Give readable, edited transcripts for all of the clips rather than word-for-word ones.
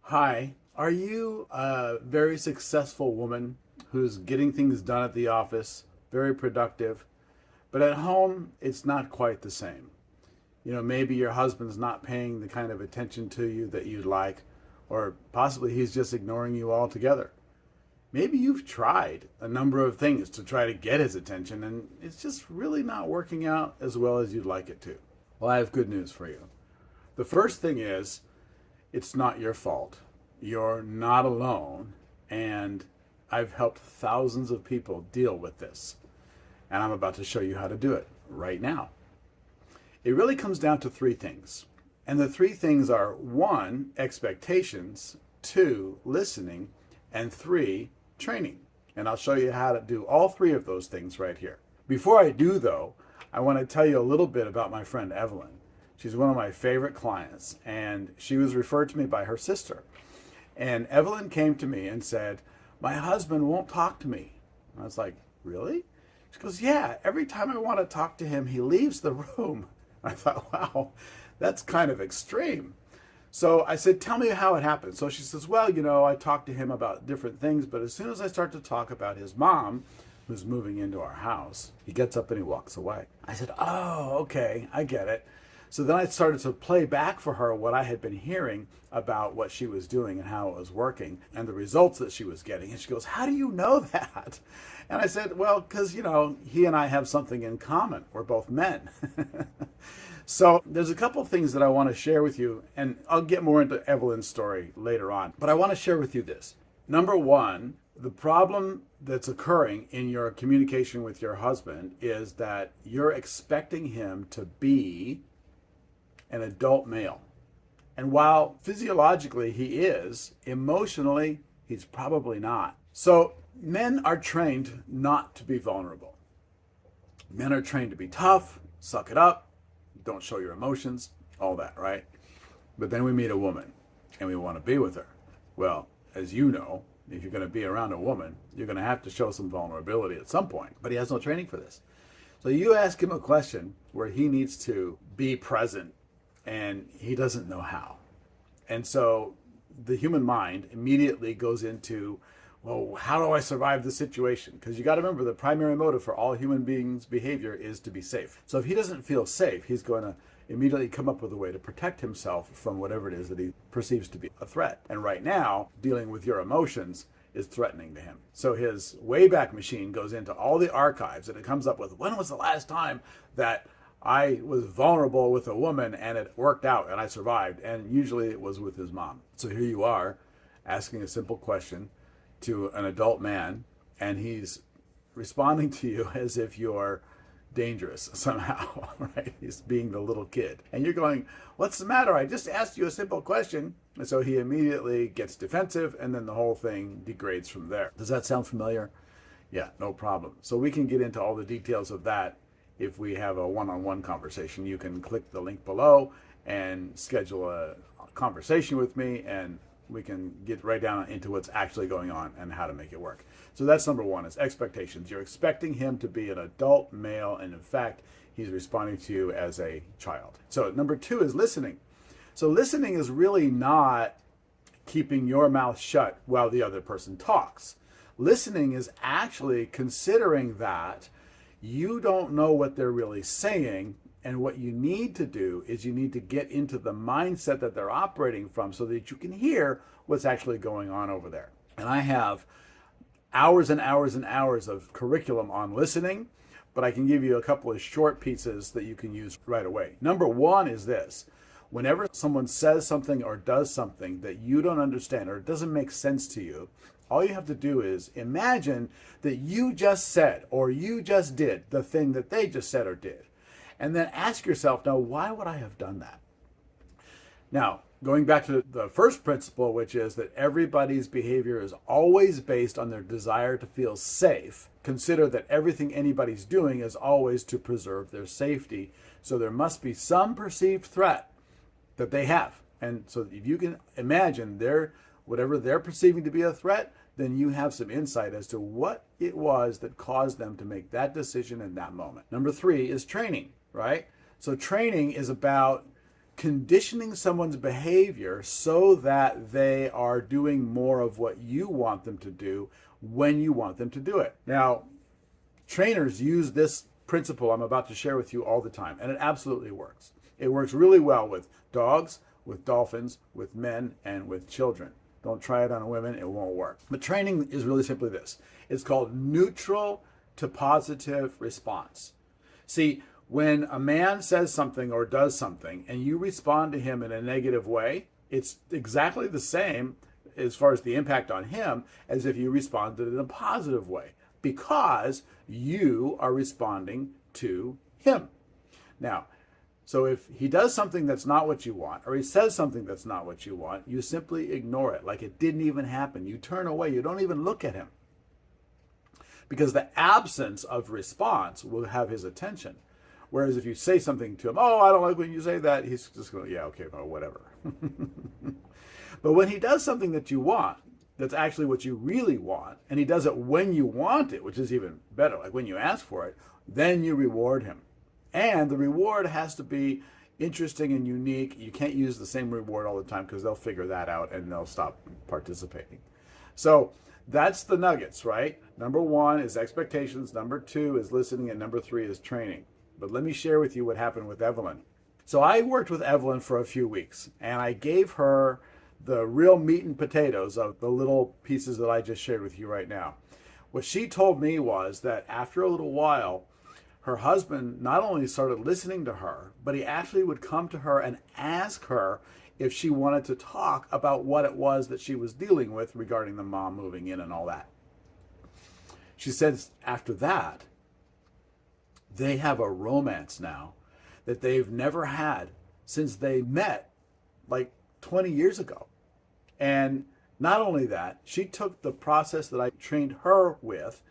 Hi, are you a very successful woman who's getting things done at the office, very productive, but at home it's not quite the same? Maybe your husband's not paying the kind of attention to you that you'd like, or possibly he's just ignoring you altogether. Maybe you've tried a number of things to try to get his attention and it's just really not working out as well as you'd like it to. Well, I have good news for you. The first thing is, it's not your fault. You're not alone. And I've helped thousands of people deal with this. And I'm about to show you how to do it right now. It really comes down to three things. And the three things are: one, expectations; two, listening; and three, training. And I'll show you how to do all three of those things right here. Before I do, though, I want to tell you a little bit about my friend Evelyn. She's one of my favorite clients, and she was referred to me by her sister. And Evelyn came to me and said, "My husband won't talk to me." And I was like, "Really?" She goes, "Yeah, every time I want to talk to him, he leaves the room." I thought, wow, that's kind of extreme. So I said, "Tell me how it happened." So she says, "Well, I talked to him about different things, but as soon as I start to talk about his mom, who's moving into our house, he gets up and he walks away." I said, "Oh, okay, I get it." So then I started to play back for her what I had been hearing about what she was doing and how it was working and the results that she was getting. And she goes, "How do you know that?" And I said, "Well, because, he and I have something in common. We're both men." So there's a couple of things that I want to share with you, and I'll get more into Evelyn's story later on. But I want to share with you this. Number one, the problem that's occurring in your communication with your husband is that you're expecting him to be an adult male. And while physiologically he is, emotionally he's probably not. So men are trained not to be vulnerable. Men are trained to be tough, suck it up, don't show your emotions, all that, right? But then we meet a woman and we want to be with her. Well, as you know, if you're going to be around a woman, you're going to have to show some vulnerability at some point. But he has no training for this. So you ask him a question where he needs to be present and he doesn't know how. And so the human mind immediately goes into, well, how do I survive the situation? Because you got to remember, the primary motive for all human beings' behavior is to be safe. So if he doesn't feel safe, he's going to immediately come up with a way to protect himself from whatever it is that he perceives to be a threat. And right now, dealing with your emotions is threatening to him. So his Wayback Machine goes into all the archives and it comes up with, when was the last time that I was vulnerable with a woman and it worked out and I survived? And usually it was with his mom. So here you are asking a simple question to an adult man and he's responding to you as if you're dangerous somehow, right? He's being the little kid. And you're going, "What's the matter? I just asked you a simple question." And so he immediately gets defensive and then the whole thing degrades from there. Does that sound familiar? Yeah, no problem. So we can get into all the details of that if we have a one-on-one conversation. You can click the link below and schedule a conversation with me and we can get right down into what's actually going on and how to make it work. So that's number one, is expectations. You're expecting him to be an adult male, and in fact, he's responding to you as a child. So number two is listening. So listening is really not keeping your mouth shut while the other person talks. Listening is actually considering that you don't know what they're really saying, and what you need to do is you need to get into the mindset that they're operating from so that you can hear what's actually going on over there. And I have hours and hours and hours of curriculum on listening, but I can give you a couple of short pieces that you can use right away. Number one is this: whenever someone says something or does something that you don't understand or it doesn't make sense to you, all you have to do is imagine that you just said or you just did the thing that they just said or did. And then ask yourself, now, why would I have done that? Now, going back to the first principle, which is that everybody's behavior is always based on their desire to feel safe, consider that everything anybody's doing is always to preserve their safety. So there must be some perceived threat that they have. And so if you can imagine whatever they're perceiving to be a threat, then you have some insight as to what it was that caused them to make that decision in that moment. Number three is training, right? So training is about conditioning someone's behavior so that they are doing more of what you want them to do when you want them to do it. Now, trainers use this principle I'm about to share with you all the time, and it absolutely works. It works really well with dogs, with dolphins, with men, and with children. Don't try it on women, it won't work. But training is really simply this. It's called neutral to positive response. See, when a man says something or does something and you respond to him in a negative way, it's exactly the same as far as the impact on him as if you responded in a positive way, because you are responding to him. Now, so if he does something that's not what you want, or he says something that's not what you want, you simply ignore it like it didn't even happen. You turn away, you don't even look at him, because the absence of response will have his attention. Whereas if you say something to him, oh, I don't like when you say that, he's just going, yeah, okay, well, whatever. But when he does something that you want, that's actually what you really want, and he does it when you want it, which is even better, like when you ask for it, then you reward him. And the reward has to be interesting and unique. You can't use the same reward all the time, because they'll figure that out and they'll stop participating. So that's the nuggets, right? Number 1 is expectations. Number 2 is listening. And number 3 is training. But let me share with you what happened with Evelyn. So I worked with Evelyn for a few weeks, and I gave her the real meat and potatoes of the little pieces that I just shared with you right now. What she told me was that after a little while, her husband not only started listening to her, but he actually would come to her and ask her if she wanted to talk about what it was that she was dealing with regarding the mom moving in and all that. She says after that, they have a romance now that they've never had since they met like 20 years ago. And not only that, she took the process that I trained her with,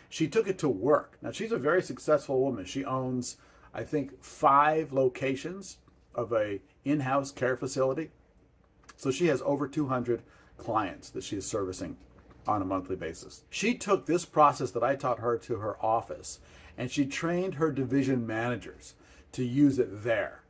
she took it to work. Now, she's a very successful woman. She owns, I think, 5 locations of a in-house care facility. So she has over 200 clients that she is servicing on a monthly basis. She took this process that I taught her to her office, and she trained her division managers to use it there.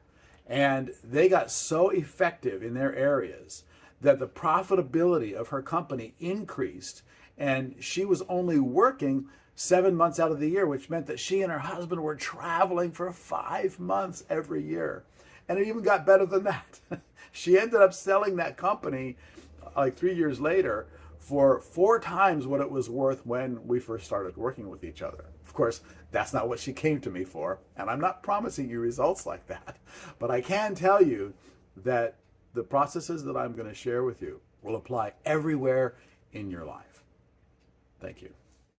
And they got so effective in their areas that the profitability of her company increased, and she was only working 7 months out of the year, which meant that she and her husband were traveling for 5 months every year. And it even got better than that. She ended up selling that company like 3 years later for 4 times what it was worth when we first started working with each other. Of course, that's not what she came to me for, and I'm not promising you results like that. But I can tell you that the processes that I'm going to share with you will apply everywhere in your life. Thank you.